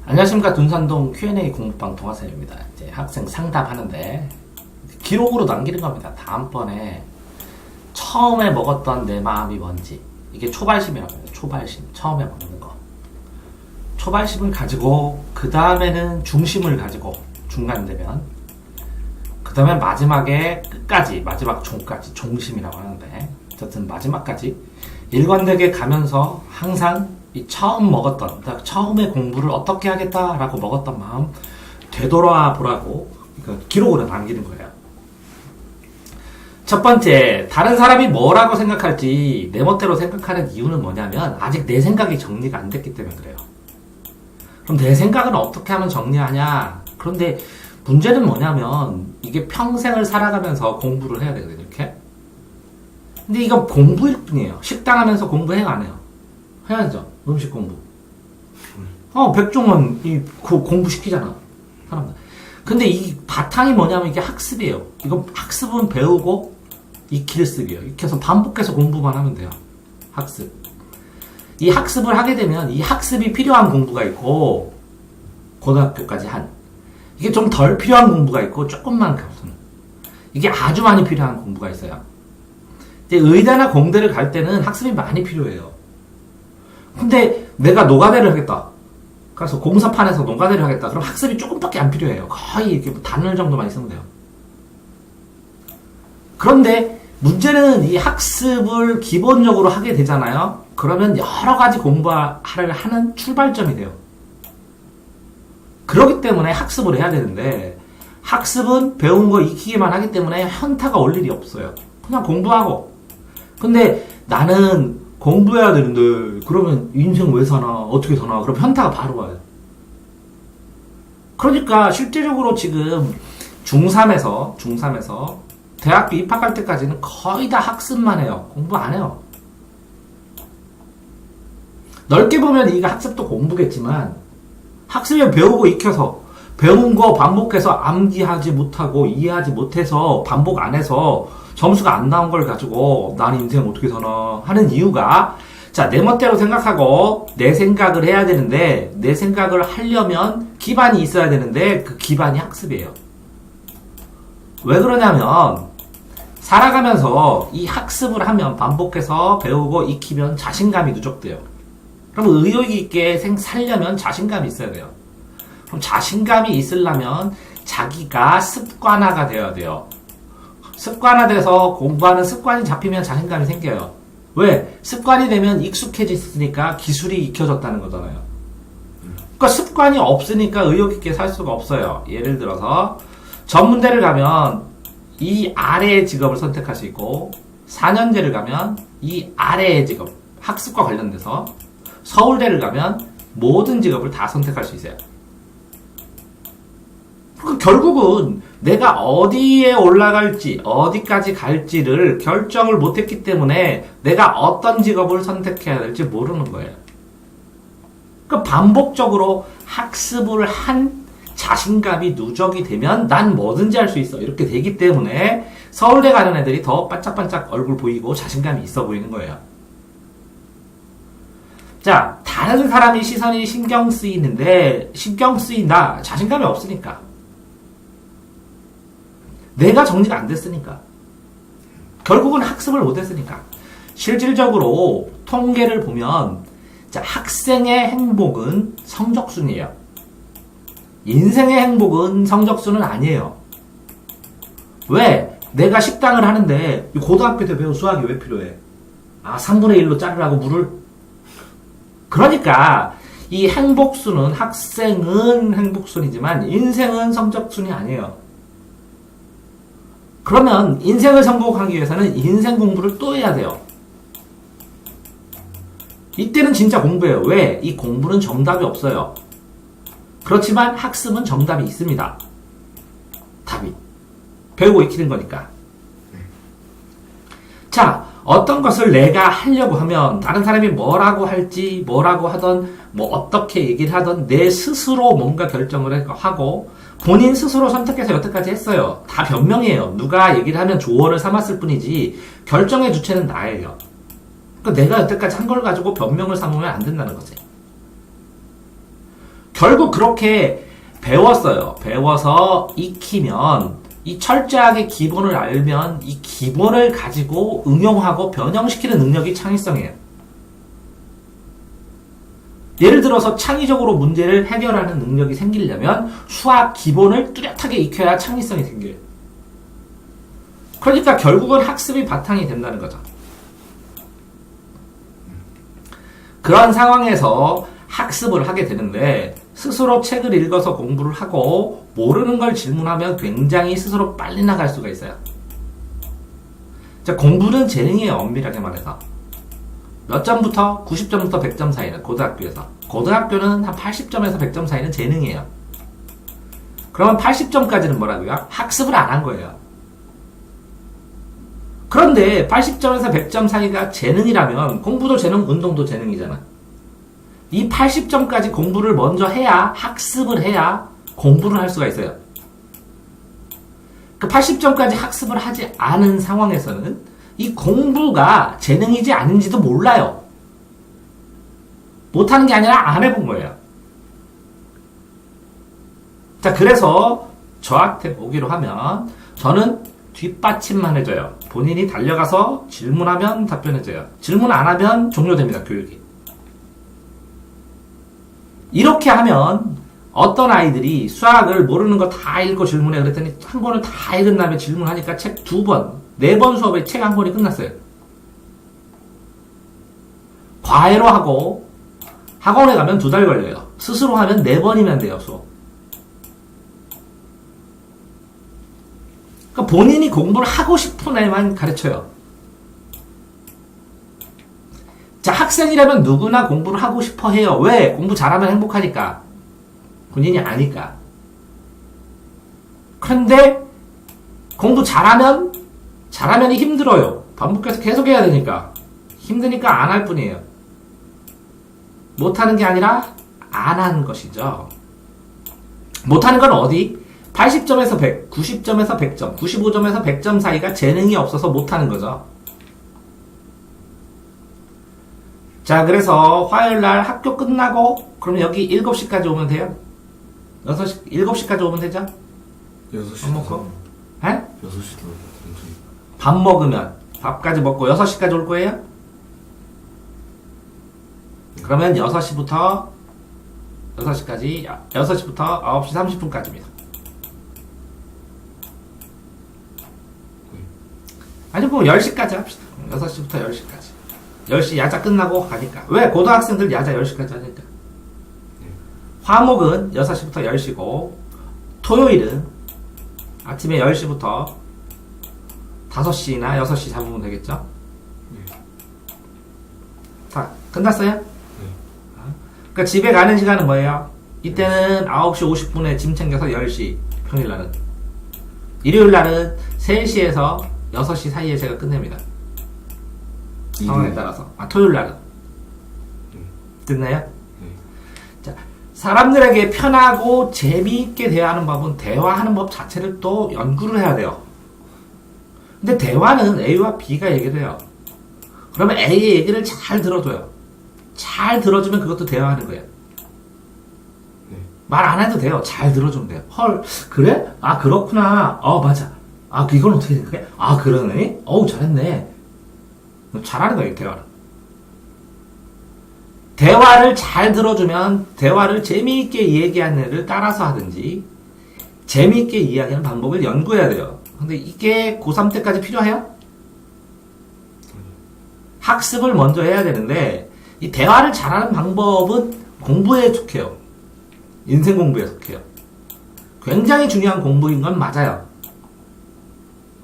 안녕하십니까. 둔산동 Q&A 공부방 동화쌤입니다. 이제 학생 상담하는데 기록으로 남기는 겁니다. 다음번에 처음에 먹었던 내 마음이 뭔지, 이게 초발심이라고 해요. 초발심, 처음에 먹는 거. 초발심을 가지고 그 다음에는 중심을 가지고 중간 되면, 그 다음에 마지막에 끝까지, 마지막 종까지 종심이라고 하는데, 어쨌든 마지막까지 일관되게 가면서 항상 이 처음 먹었던, 처음에 공부를 어떻게 하겠다라고 먹었던 마음 되돌아보라고 기록으로 남기는 거예요. 첫 번째, 다른 사람이 뭐라고 생각할지 내 멋대로 생각하는 이유는 뭐냐면 아직 내 생각이 정리가 안 됐기 때문에 그래요. 그럼 내 생각은 어떻게 하면 정리하냐? 그런데 문제는 뭐냐면 이게 평생을 살아가면서 공부를 해야 되거든요. 이렇게. 근데 이건 공부일 뿐이에요. 식당 하면서 공부해요, 안 해요? 해야죠. 음식 공부. 백종원 공부시키잖아, 사람들. 근데 이 바탕이 뭐냐면 이게 학습이에요. 이건 학습은 배우고 익힐습이에요. 익혀서 반복해서 공부만 하면 돼요. 학습. 이 학습을 하게 되면 이 학습이 필요한 공부가 있고, 고등학교까지 이게 좀 덜 필요한 공부가 있고, 조금만 가서는. 이게 아주 많이 필요한 공부가 있어요. 근데 의대나 공대를 갈 때는 학습이 많이 필요해요. 근데 내가 노가대를 하겠다. 그래서 공사판에서 노가대를 하겠다. 그럼 학습이 조금밖에 안 필요해요. 거의 이렇게 단을 정도만 있으면 돼요. 그런데 문제는 이 학습을 기본적으로 하게 되잖아요. 그러면 여러 가지 공부를 하는 출발점이 돼요. 그렇기 때문에 학습을 해야 되는데, 학습은 배운 거 익히기만 하기 때문에 현타가 올 일이 없어요. 그냥 공부하고. 근데 나는 공부해야 되는데 그러면 인생 왜 사나, 어떻게 사나, 그럼 현타가 바로 와요. 그러니까 실제적으로 지금 중3에서 대학교 입학할 때까지는 거의 다 학습만 해요. 공부 안 해요. 넓게 보면 이게 학습도 공부겠지만, 학습을 배우고 익혀서 배운 거 반복해서 암기하지 못하고 이해하지 못해서 반복 안 해서 점수가 안 나온 걸 가지고 난 인생 어떻게 사나 하는 이유가, 자, 내 멋대로 생각하고 내 생각을 해야 되는데, 내 생각을 하려면 기반이 있어야 되는데 그 기반이 학습이에요. 왜 그러냐면 살아가면서 이 학습을 하면, 반복해서 배우고 익히면 자신감이 누적돼요. 그럼 의욕이 있게 살려면 자신감이 있어야 돼요. 그럼 자신감이 있으려면 자기가 습관화가 되어야 돼요. 습관화돼서 공부하는 습관이 잡히면 자신감이 생겨요. 왜? 습관이 되면 익숙해졌으니까 기술이 익혀졌다는 거잖아요. 그러니까 습관이 없으니까 의욕 있게 살 수가 없어요. 예를 들어서 전문대를 가면 이 아래의 직업을 선택할 수 있고, 4년제를 가면 이 아래의 직업, 학습과 관련돼서, 서울대를 가면 모든 직업을 다 선택할 수 있어요. 결국은 내가 어디에 올라갈지, 어디까지 갈지를 결정을 못했기 때문에 내가 어떤 직업을 선택해야 될지 모르는 거예요. 그러니까 반복적으로 학습을 한 자신감이 누적이 되면 난 뭐든지 할 수 있어, 이렇게 되기 때문에 서울대 가는 애들이 더 반짝반짝 얼굴 보이고 자신감이 있어 보이는 거예요. 자, 다른 사람이 시선이 신경 쓰이는데 신경 쓰인다. 자신감이 없으니까. 내가 정리가 안 됐으니까. 결국은 학습을 못 했으니까. 실질적으로 통계를 보면, 자, 학생의 행복은 성적순이에요. 인생의 행복은 성적순은 아니에요. 왜? 내가 식당을 하는데 고등학교 때 배운 수학이 왜 필요해? 3분의 1로 자르라고 물을? 그러니까 이 행복순은, 학생은 행복순이지만 인생은 성적순이 아니에요. 그러면 인생을 성공하기 위해서는 인생 공부를 또 해야 돼요. 이때는 진짜 공부예요. 왜? 이 공부는 정답이 없어요. 그렇지만 학습은 정답이 있습니다. 답이. 배우고 익히는 거니까. 자, 어떤 것을 내가 하려고 하면 다른 사람이 뭐라고 할지, 뭐라고 하던, 어떻게 얘기를 하던 내 스스로 뭔가 결정을 하고 본인 스스로 선택해서 여태까지 했어요. 다 변명이에요. 누가 얘기를 하면 조언을 삼았을 뿐이지 결정의 주체는 나예요. 그러니까 내가 여태까지 한 걸 가지고 변명을 삼으면 안 된다는 거지. 결국 그렇게 배웠어요. 배워서 익히면 이 철저하게 기본을 알면 이 기본을 가지고 응용하고 변형시키는 능력이 창의성이에요. 예를 들어서 창의적으로 문제를 해결하는 능력이 생기려면 수학 기본을 뚜렷하게 익혀야 창의성이 생겨요. 그러니까 결국은 학습이 바탕이 된다는 거죠. 그런 상황에서 학습을 하게 되는데 스스로 책을 읽어서 공부를 하고 모르는 걸 질문하면 굉장히 스스로 빨리 나갈 수가 있어요. 자, 공부는 재능이에요. 엄밀하게 말해서. 몇 점부터 90점부터 100점 사이는 고등학교에서. 고등학교는 한 80점에서 100점 사이는 재능이에요. 그러면 80점까지는 뭐라고요? 학습을 안 한 거예요. 그런데 80점에서 100점 사이가 재능이라면 공부도 재능, 운동도 재능이잖아. 이 80점까지 공부를 먼저 해야 학습을 해야 공부를 할 수가 있어요. 그 80점까지 학습을 하지 않은 상황에서는 이 공부가 재능이지 아닌지도 몰라요. 못하는 게 아니라 안 해본 거예요. 자, 그래서 저한테 오기로 하면 저는 뒷받침만 해줘요. 본인이 달려가서 질문하면 답변해줘요. 질문 안 하면 종료됩니다, 교육이. 이렇게 하면 어떤 아이들이 수학을 모르는 거 다 읽고 질문해 그랬더니 한 권을 다 읽은 다음에 질문하니까 책 2번, 4번 수업에 책 한 권이 끝났어요. 과외로 하고 학원에 가면 2달 걸려요. 스스로 하면 4번이면 돼요, 수업. 그러니까 본인이 공부를 하고 싶은 애만 가르쳐요. 자, 학생이라면 누구나 공부를 하고 싶어 해요. 왜? 공부 잘하면 행복하니까. 본인이 아니까. 그런데 공부 잘하면이 힘들어요. 반복해서 계속 해야 되니까. 힘드니까 안 할 뿐이에요. 못하는 게 아니라 안 하는 것이죠. 못하는 건 어디? 80점에서 100, 90점에서 100점, 95점에서 100점 사이가 재능이 없어서 못하는 거죠. 자, 그래서 화요일날 학교 끝나고 그럼 여기 7시까지 오면 돼요? 6시, 7시까지 오면 되죠? 6시 밥 먹고? 에? 6시도 밥 먹으면 밥까지 먹고 6시까지 올 거예요? 그러면 6시부터 6시까지 6시부터 9시 30분까지입니다. 아니 뭐 10시까지 합시다. 6시부터 10시까지. 10시 야자 끝나고 가니까. 왜? 고등학생들 야자 10시까지 하니까. 화목은 6시부터 10시고 토요일은 아침에 10시부터 5시나 6시 잡으면 되겠죠? 자, 끝났어요? 그러니까 집에 가는 시간은 뭐예요? 이때는 9시 50분에 짐 챙겨서 10시, 평일날은. 일요일날은 3시에서 6시 사이에 제가 끝냅니다. 상황에 따라서. 토요일날은. 됐나요? 자, 사람들에게 편하고 재미있게 대화하는 법은 대화하는 법 자체를 또 연구를 해야 돼요. 근데 대화는 A와 B가 얘기를 해요. 그러면 A의 얘기를 잘 들어줘요. 잘 들어주면 그것도 대화하는 거예요. 말 안 해도 돼요. 잘 들어주면 돼요. 헐, 그래? 아, 그렇구나. 맞아. 아, 이건 어떻게 된 거야? 아, 그러네? 어우, 잘했네. 잘하는 거예요, 대화를. 대화를 잘 들어주면 대화를 재미있게 얘기하는 애를 따라서 하든지 재미있게 이야기하는 방법을 연구해야 돼요. 근데 이게 고3 때까지 필요해요? 학습을 먼저 해야 되는데 이 대화를 잘하는 방법은 공부에 속해요. 인생 공부에 속해요. 굉장히 중요한 공부인 건 맞아요.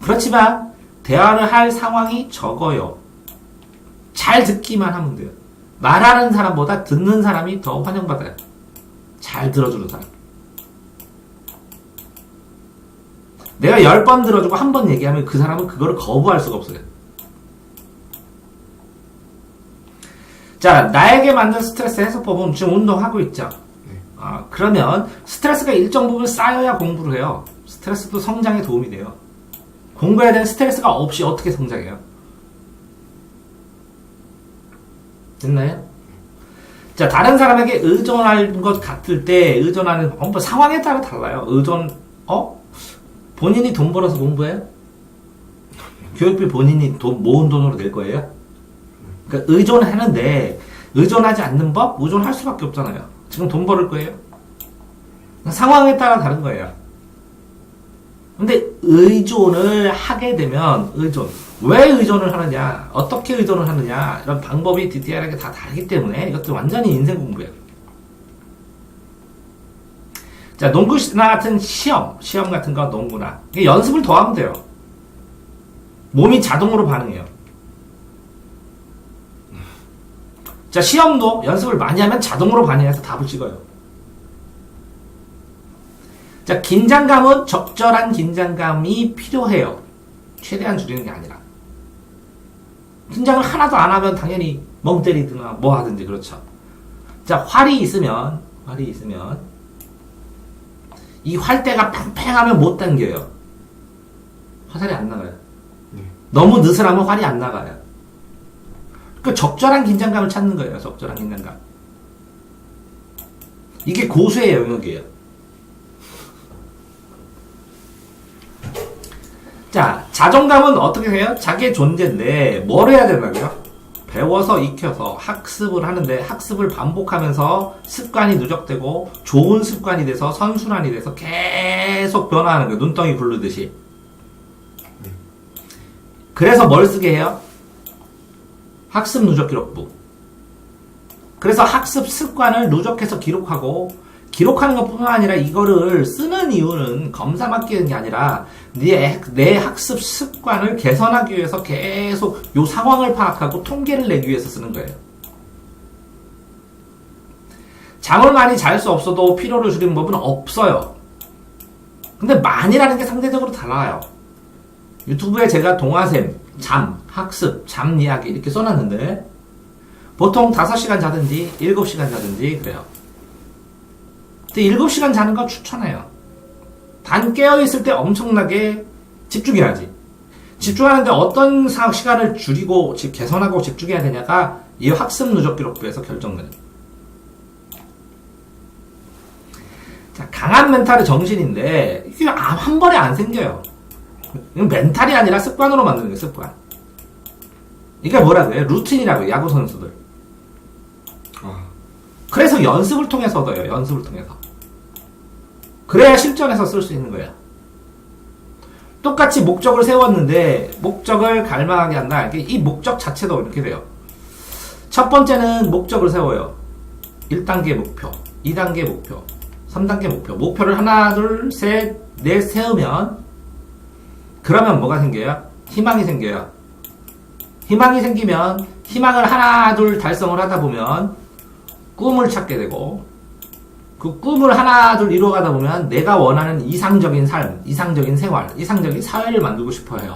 그렇지만 대화를 할 상황이 적어요. 잘 듣기만 하면 돼요. 말하는 사람보다 듣는 사람이 더 환영받아요. 잘 들어주는 사람. 내가 10번 들어주고 한 번 얘기하면 그 사람은 그거를 거부할 수가 없어요. 자, 나에게 맞는 스트레스 해소법은 지금 운동하고 있죠. 그러면 스트레스가 일정 부분 쌓여야 공부를 해요. 스트레스도 성장에 도움이 돼요. 공부해야 되는 스트레스가 없이 어떻게 성장해요? 됐나요? 자, 다른 사람에게 의존할 것 같을 때 의존하는 방법, 상황에 따라 달라요. 본인이 돈 벌어서 공부해요? 교육비 본인이 모은 돈으로 낼 거예요? 그러니까 의존하는데 의존하지 않는 법? 의존할 수밖에 없잖아요. 지금 돈 벌을 거예요? 상황에 따라 다른 거예요. 근데 의존을 하게 되면 왜 의존을 하느냐, 어떻게 의존을 하느냐, 이런 방법이 디테일하게 다 다르기 때문에 이것도 완전히 인생 공부예요. 자, 농구나 같은 시험 같은 거 농구나. 이게 연습을 더 하면 돼요. 몸이 자동으로 반응해요. 자, 시험도 연습을 많이 하면 자동으로 반응해서 답을 찍어요. 자, 긴장감은 적절한 긴장감이 필요해요. 최대한 줄이는 게 아니라. 긴장을 하나도 안 하면 당연히 멍 때리든가 뭐 하든지 그렇죠. 자, 활이 있으면 이 활대가 팽팽하면 못 당겨요. 화살이 안 나가요. 너무 느슬하면 활이 안 나가요. 그 적절한 긴장감을 찾는 거예요. 적절한 긴장감. 이게 고수의 영역이에요. 자, 자존감은 어떻게 해요? 자기의 존재인데 뭘 해야 된다고요? 배워서 익혀서 학습을 하는데 학습을 반복하면서 습관이 누적되고 좋은 습관이 돼서 선순환이 돼서 계속 변화하는 거예요. 눈덩이 굴르듯이. 그래서 뭘 쓰게 해요? 학습 누적 기록부. 그래서 학습 습관을 누적해서 기록하는 것뿐만 아니라 이거를 쓰는 이유는 검사 맡기는 게 아니라 내 학습 습관을 개선하기 위해서 계속 요 상황을 파악하고 통계를 내기 위해서 쓰는 거예요. 잠을 많이 잘 수 없어도 피로를 줄이는 법은 없어요. 근데 많이라는 게 상대적으로 달라요. 유튜브에 제가 동화샘, 학습, 잠 이야기 이렇게 써놨는데 보통 5시간 자든지 7시간 자든지 그래요. 근데 7시간 자는 거 추천해요. 단 깨어있을 때 엄청나게 집중해야지. 집중하는데 어떤 시간을 줄이고 개선하고 집중해야 되냐가 이 학습 누적 기록부에서 결정되는. 자, 강한 멘탈의 정신인데 이게 한 번에 안 생겨요. 이건 멘탈이 아니라 습관으로 만드는 거예요. 습관. 이게 뭐라고 해요? 루틴이라고 해요. 야구 선수들. 그래서 연습을 통해서 얻어요. 연습을 통해서. 그래야 실전에서 쓸 수 있는 거예요. 똑같이 목적을 세웠는데 목적을 갈망하게 한다. 이 목적 자체도 이렇게 돼요. 첫 번째는 목적을 세워요. 1단계 목표, 2단계 목표, 3단계 목표. 목표를 하나, 둘, 셋, 넷 세우면 그러면 뭐가 생겨요? 희망이 생겨요. 희망이 생기면 희망을 하나, 둘 달성을 하다 보면 꿈을 찾게 되고 그 꿈을 하나 둘 이루어가다 보면 내가 원하는 이상적인 삶, 이상적인 생활, 이상적인 사회를 만들고 싶어 해요.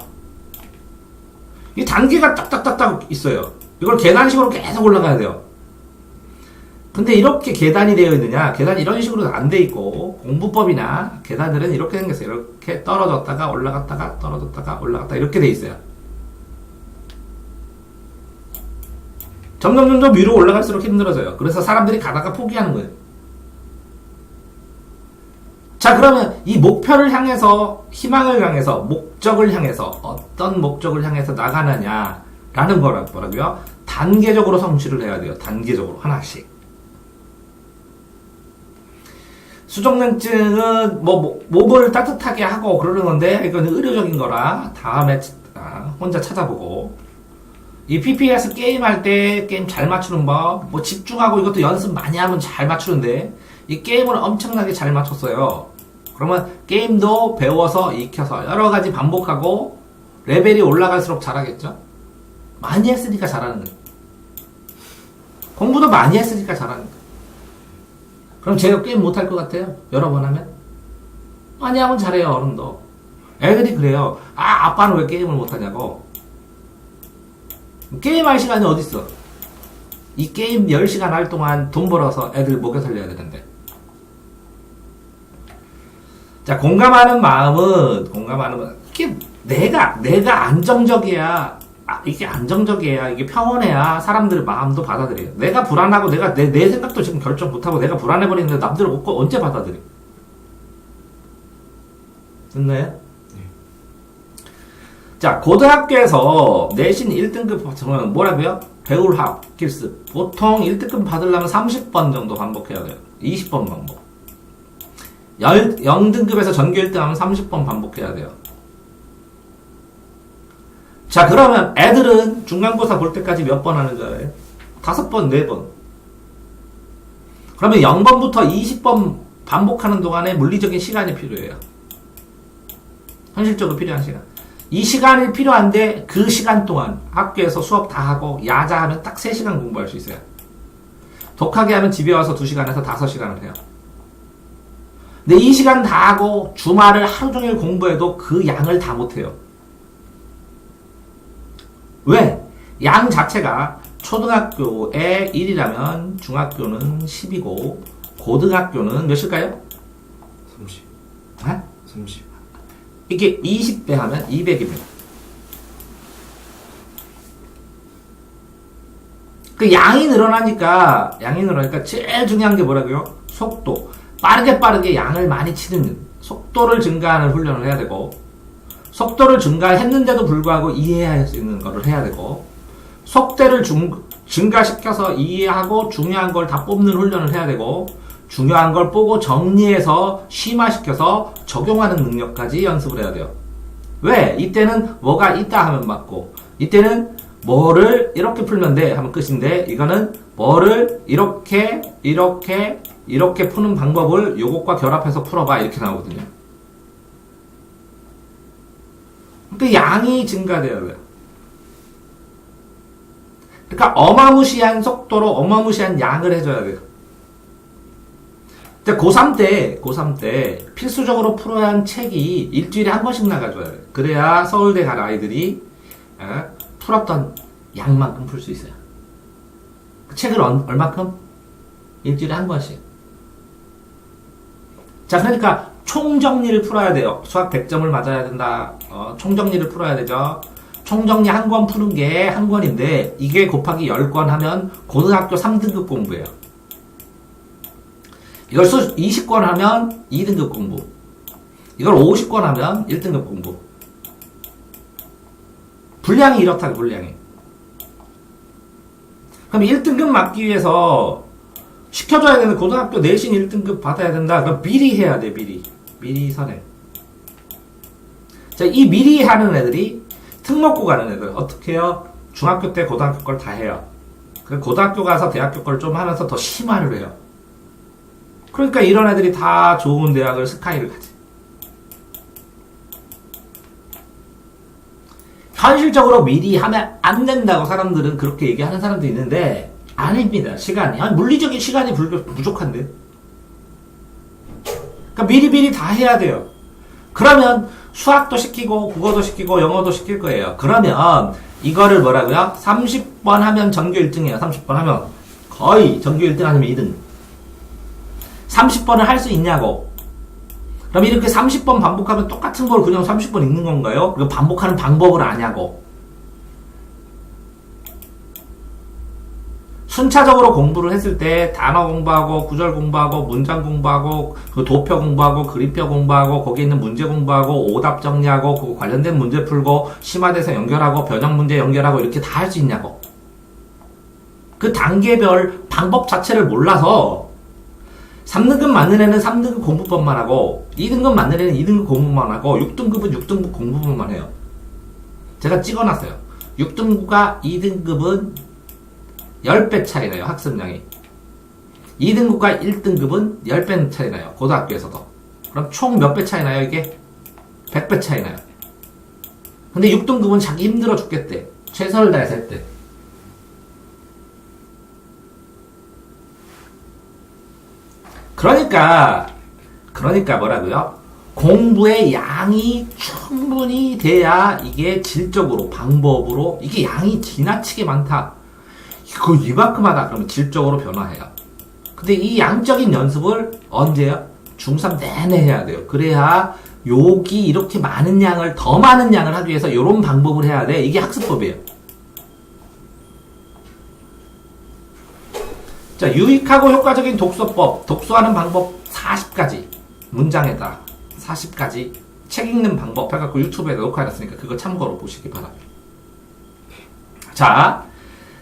이 단계가 딱딱딱딱 있어요. 이걸 계단식으로 계속 올라가야 돼요. 근데 이렇게 계단이 되어 있느냐? 계단이 이런 식으로 안 돼 있고 공부법이나 계단들은 이렇게 생겼어요. 이렇게 떨어졌다가 올라갔다가 떨어졌다가 올라갔다가 이렇게 돼 있어요. 점점 위로 올라갈수록 힘들어져요. 그래서 사람들이 가다가 포기하는 거예요. 자, 그러면 이 목표를 향해서, 희망을 향해서, 목적을 향해서, 어떤 목적을 향해서 나가느냐라는 뭐라고요? 단계적으로 성취를 해야 돼요. 단계적으로 하나씩. 수족냉증은 몸을 따뜻하게 하고 그러는 건데 이건 의료적인 거라 다음에 혼자 찾아보고. 이 PPS 게임할 때 게임 잘 맞추는 법, 집중하고 이것도 연습 많이 하면 잘 맞추는데 이 게임을 엄청나게 잘 맞췄어요. 그러면 게임도 배워서 익혀서 여러 가지 반복하고 레벨이 올라갈수록 잘하겠죠? 많이 했으니까 잘하는 거예요. 공부도 많이 했으니까 잘하는 거예요. 그럼 제가 게임 못할 것 같아요? 여러 번 하면? 많이 하면 잘해요, 어른도. 애들이 그래요. 아빠는 왜 게임을 못하냐고. 게임할 시간이 어딨어? 이 게임 10시간 할 동안 돈 벌어서 애들 먹여 살려야 되는데. 자, 공감하는 마음은 이게 내가 안정적이야. 이게 안정적이어야, 이게 평온해야 사람들의 마음도 받아들여요. 내가 불안하고 내 생각도 지금 결정 못하고 내가 불안해버리는데 남들 없고 언제 받아들여? 됐나요? 네. 자, 고등학교에서 내신 1등급 받으면 뭐라고요? 배울학, 필습. 보통 1등급 받으려면 30번 정도 반복해야 돼요. 20번 반복. 0등급에서 전교 1등 하면 30번 반복해야 돼요. 자, 그러면 애들은 중간고사 볼 때까지 몇 번 하는 줄 알아요? 5번, 4번. 그러면 0번부터 20번 반복하는 동안에 물리적인 시간이 필요해요. 현실적으로 필요한 시간. 이 시간이 필요한데 그 시간 동안 학교에서 수업 다 하고 야자하면 딱 3시간 공부할 수 있어요. 독하게 하면 집에 와서 2시간에서 5시간을 해요. 근데 이 시간 다 하고 주말을 하루 종일 공부해도 그 양을 다 못해요. 왜? 양 자체가 초등학교에 1이라면 중학교는 10이고 고등학교는 몇일까요? 30. 네? 30. 이게 20배 하면 200입니다. 그 양이 늘어나니까 제일 중요한 게 뭐라고요? 속도. 빠르게 양을 많이 치는 속도를 증가하는 훈련을 해야 되고, 속도를 증가했는데도 불구하고 이해할 수 있는 거를 해야 되고, 속도를 증가시켜서 이해하고 중요한 걸 다 뽑는 훈련을 해야 되고, 중요한 걸 보고 정리해서 심화시켜서 적용하는 능력까지 연습을 해야 돼요. 왜? 이때는 뭐가 있다 하면 맞고, 이때는 뭐를 이렇게 풀면 돼 하면 끝인데, 이거는 뭐를 이렇게 푸는 방법을 요것과 결합해서 풀어봐 이렇게 나오거든요. 그러니까 양이 증가돼야 돼요. 그러니까 어마무시한 속도로 어마무시한 양을 해줘야 돼요. 고3 때 필수적으로 풀어야 하는 책이 일주일에 한 번씩 나가줘야 돼요. 그래야 서울대 갈 아이들이 풀었던 양만큼 풀 수 있어요. 그 책을 얼마큼? 일주일에 한 번씩. 자, 그러니까 총정리를 풀어야 돼요. 수학 100점을 맞아야 된다. 총정리를 풀어야 되죠. 총정리 한 권 푸는 게 한 권인데 이게 곱하기 10권 하면 고등학교 3등급 공부예요. 이걸 20권 하면 2등급 공부. 이걸 50권 하면 1등급 공부. 분량이 이렇다고, 분량이. 그럼 1등급 맞기 위해서 시켜줘야 되는 고등학교 내신 1등급 받아야 된다. 그럼 미리 해야 돼, 미리 선행. 자, 이 미리 하는 애들이 특목고 가는 애들 어떻게 해요? 중학교 때 고등학교 걸 다 해요. 고등학교 가서 대학교 걸 좀 하면서 더 심화를 해요. 그러니까 이런 애들이 다 좋은 대학을 스카이를 가지. 현실적으로 미리 하면 안 된다고 사람들은 그렇게 얘기하는 사람도 있는데 아닙니다. 시간이. 물리적인 시간이 부족한데. 그러니까 미리 다 해야 돼요. 그러면 수학도 시키고 국어도 시키고 영어도 시킬 거예요. 그러면 이거를 뭐라고요? 30번 하면 전교 1등이에요. 30번 하면 거의 전교 1등 아니면 2등. 30번을 할 수 있냐고. 그럼 이렇게 30번 반복하면 똑같은 걸 그냥 30번 읽는 건가요? 그리고 반복하는 방법을 아냐고. 순차적으로 공부를 했을 때 단어 공부하고 구절 공부하고 문장 공부하고 그 도표 공부하고 그림표 공부하고 거기 있는 문제 공부하고 오답 정리하고 그 관련된 문제 풀고 심화돼서 연결하고 변형 문제 연결하고 이렇게 다 할 수 있냐고. 그 단계별 방법 자체를 몰라서 3등급 맞는 애는 3등급 공부법만 하고 2등급 맞는 애는 2등급 공부만 하고 6등급은 6등급 공부법만 해요. 제가 찍어놨어요. 6등급과 2등급은 10배 차이 나요. 학습량이. 2등급과 1등급은 10배 차이 나요. 고등학교에서도. 그럼 총 몇 배 차이 나요 이게? 100배 차이 나요. 근데 6등급은 자기 힘들어 죽겠대. 최선을 다해서 했대. 그러니까 뭐라고요? 공부의 양이 충분히 돼야 이게 질적으로, 방법으로, 이게 양이 지나치게 많다. 이거 이만큼 하다 그러면 질적으로 변화해요. 근데 이 양적인 연습을 언제요? 중3 내내 해야 돼요. 그래야 여기 이렇게 많은 양을, 더 많은 양을 하기 위해서 이런 방법을 해야 돼. 이게 학습법이에요. 자, 유익하고 효과적인 독서법, 독서하는 방법 40가지. 문장에다 40가지. 책 읽는 방법 해갖고 유튜브에 녹화해놨으니까 그거 참고로 보시기 바랍니다. 자,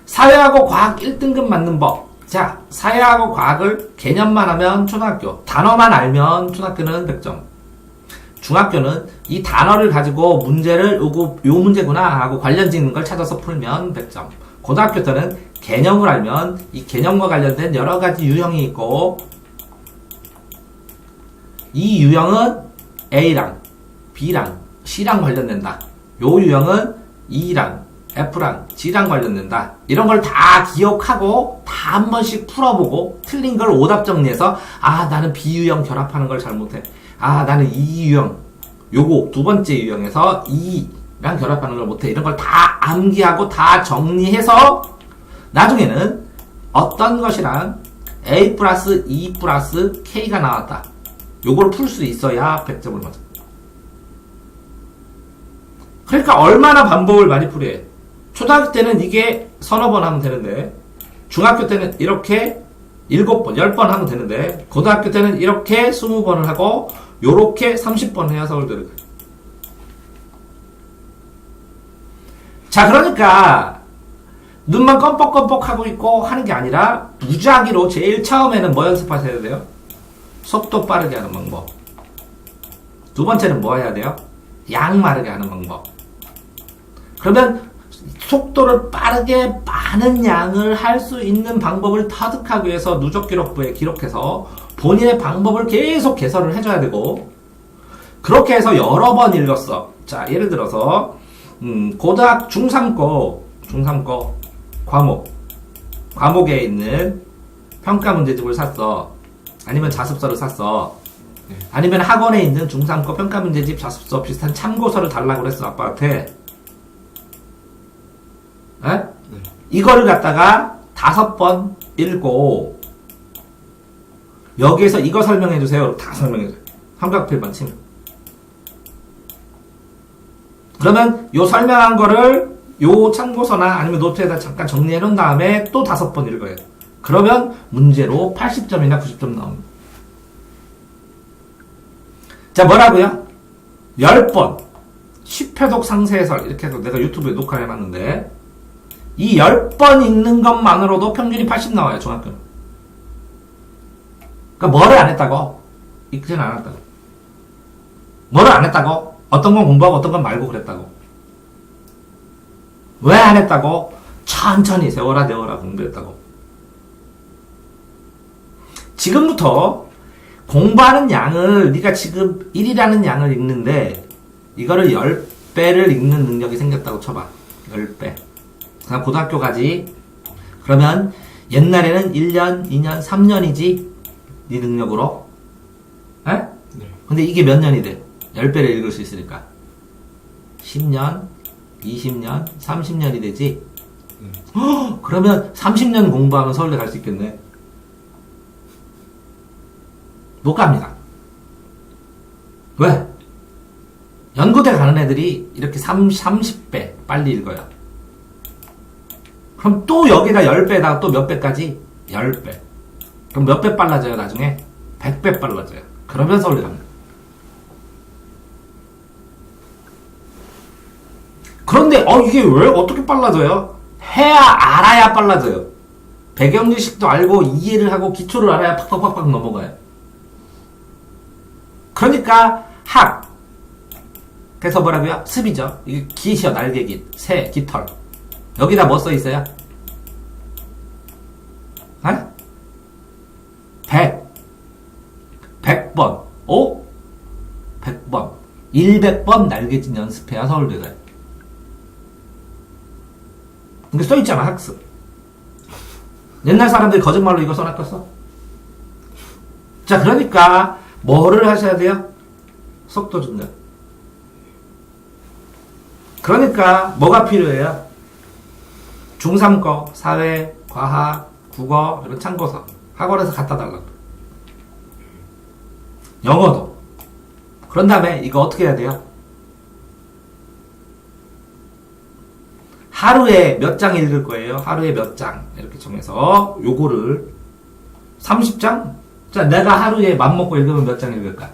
사회하고 과학 1등급 맞는 법. 자, 사회하고 과학을 개념만 하면 초등학교, 단어만 알면 초등학교는 100점. 중학교는 이 단어를 가지고 문제를 요 문제구나 하고 관련 짓는 걸 찾아서 풀면 100점. 고등학교 때는 개념을 알면 이 개념과 관련된 여러 가지 유형이 있고 이 유형은 A랑 B랑 C랑 관련된다. 요 유형은 E랑 F랑 G랑 관련된다. 이런 걸 다 기억하고 다 한 번씩 풀어보고 틀린 걸 오답 정리해서 아 나는 B유형 결합하는 걸 잘못해. 아 나는 이 유형 요거 두 번째 유형에서 E랑 결합하는 걸 못해. 이런 걸 다 암기하고 다 정리해서 나중에는 어떤 것이랑 A 플러스 E 플러스 K가 나왔다. 요걸 풀 수 있어야 100점을 맞아. 그러니까 얼마나 반복을 많이 풀이해. 초등학교 때는 이게 서너 번 하면 되는데 중학교 때는 이렇게 7번, 10번 하면 되는데 고등학교 때는 이렇게 20번을 하고 요렇게 30번 해야 서울대를 가요. 자, 그러니까 눈만 껌뻑껌뻑 하고 있고 하는 게 아니라 무작위로 제일 처음에는 뭐 연습하셔야 돼요? 속도 빠르게 하는 방법. 두 번째는 뭐 해야 돼요? 양 마르게 하는 방법. 그러면 속도를 빠르게 많은 양을 할 수 있는 방법을 터득하기 위해서 누적 기록부에 기록해서 본인의 방법을 계속 개선을 해줘야 되고 그렇게 해서 여러 번 읽었어. 자, 예를 들어서 중3 거 과목에 있는 평가 문제집을 샀어. 아니면 자습서를 샀어. 아니면 학원에 있는 중3 거 평가 문제집, 자습서 비슷한 참고서를 달라고 그랬어, 아빠한테. 에? 이거를 갖다가 5번 읽고 여기에서 이거 설명해주세요. 다 설명해줘요. 삼각필만 치면. 그러면 요 설명한 거를 요 참고서나 아니면 노트에다 잠깐 정리해 놓은 다음에 또 5번 읽어요. 그러면 문제로 80점이나 90점 나옵니다. 자, 뭐라고요? 10번 10회독 상세해설 이렇게 해서 내가 유튜브에 녹화를 해놨는데 이 10번 읽는 것만으로도 평균이 80 나와요, 중학교는. 그러니까 뭐를 안 했다고? 읽지는 않았다고. 뭐를 안 했다고? 어떤 건 공부하고 어떤 건 말고 그랬다고. 왜 안 했다고? 천천히 세워라 내워라 공부했다고. 지금부터 공부하는 양을 네가 지금 1이라는 양을 읽는데 이거를 10배를 읽는 능력이 생겼다고 쳐봐. 10배. 그다음 고등학교 가지. 그러면 옛날에는 1년, 2년, 3년이지 네 능력으로. 에? 네. 근데 이게 몇 년이 돼? 10배를 읽을 수 있으니까 10년, 20년, 30년이 되지. 그러면 30년 공부하면 서울대 갈 수 있겠네. 못 갑니다. 왜? 연구대 가는 애들이 이렇게 30배 빨리 읽어요. 그럼 또 여기다 10배에다가 또 몇 배까지? 10배. 그럼 몇 배 빨라져요, 나중에? 100배 빨라져요. 그러면 서울대 갑니다. 그런데, 이게 왜, 어떻게 빨라져요? 해야, 알아야 빨라져요. 배경지식도 알고, 이해를 하고, 기초를 알아야 팍팍팍팍 넘어가요. 그러니까, 그래서 뭐라고요? 습이죠. 이게 깃이요, 날개깃. 새, 깃털. 여기다 뭐 써 있어요? 100번. 100번. 100번 날개짓 연습해야 서울대 가요. 이게 써있잖아, 학습. 옛날 사람들이 거짓말로 이거 써놨겠어? 자, 그러니까, 뭐를 하셔야 돼요? 속도 증가. 그러니까, 뭐가 필요해요? 중3 거, 사회, 과학, 국어, 이런 참고서. 학원에서 갖다 달라고. 영어도. 그런 다음에, 이거 어떻게 해야 돼요? 하루에 몇 장 읽을 거예요? 하루에 몇 장. 이렇게 정해서 요거를 30장? 자, 내가 하루에 맘먹고 읽으면 몇 장 읽을까?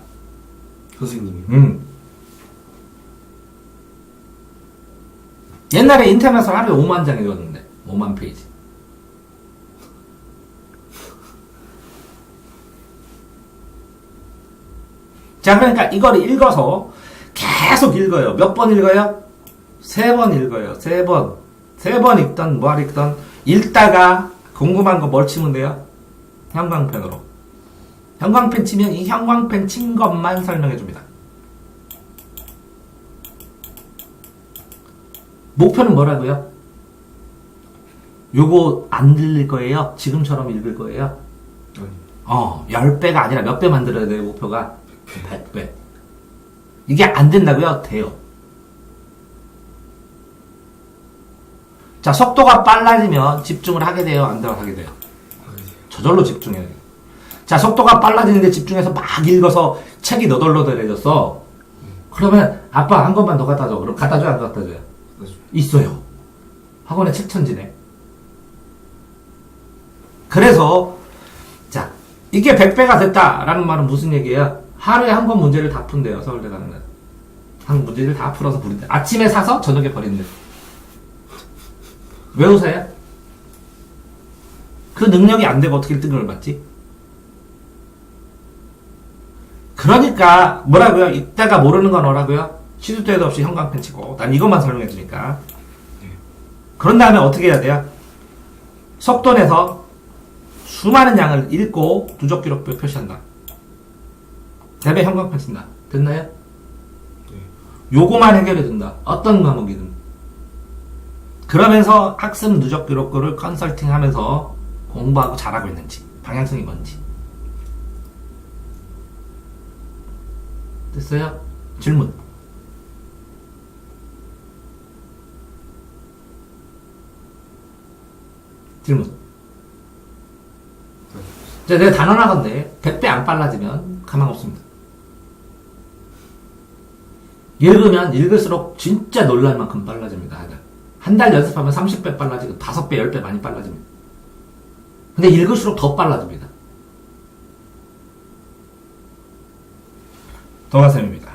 선생님이. 옛날에 인터넷에서 하루에 5만 장 읽었는데, 5만 페이지. 자, 그러니까 이걸 읽어서 계속 읽어요. 몇 번 읽어요? 3번 읽어요. 3번. 3번 읽던, 뭐 읽던, 읽다가 궁금한 거 뭘 치면 돼요? 형광펜으로. 형광펜 치면 이 형광펜 친 것만 설명해 줍니다. 목표는 뭐라고요? 요거 안 들릴 거예요? 지금처럼 읽을 거예요? 10배가 아니라 몇 배 만들어야 돼요, 목표가? 100배. 이게 안 된다고요? 돼요. 자, 속도가 빨라지면 집중을 하게 돼요? 안 하게 돼요? 저절로 집중해야 돼요. 자, 속도가 빨라지는데 집중해서 막 읽어서 책이 너덜너덜해졌어. 그러면 아빠 한 권만 더 갖다 줘. 그럼 갖다 줘요? 안 갖다 줘요? 있어요. 학원에 책 천지네. 그래서 자, 이게 100배가 됐다라는 말은 무슨 얘기예요? 하루에 한 권 문제를 다 푼대요. 서울대 가는 날. 한 문제를 다 풀어서 부린대. 아침에 사서 저녁에 버린대. 왜 웃어요? 그 능력이 안 되고 어떻게 1등을 받지? 그러니까 뭐라고요? 이따가 모르는 건 뭐라고요? 시도 때도 없이 형광펜 치고 난 이것만 설명해 주니까. 그런 다음에 어떻게 해야 돼요? 속도 내서 수많은 양을 읽고 누적 기록부에 표시한다. 대배 형광펜 친다. 됐나요? 요거만 해결해 준다. 어떤 과목이든. 그러면서 학습 누적 기록부를 컨설팅 하면서 공부하고 잘하고 있는지, 방향성이 뭔지. 됐어요? 질문. 질문. 자, 내가 단어 나건데 100배 안 빨라지면 가망 없습니다. 읽으면 읽을수록 진짜 놀랄 만큼 빨라집니다. 한 달 연습하면 30배 빨라지고 5배, 10배 많이 빨라집니다. 근데 읽을수록 더 빨라집니다. 동아쌤입니다.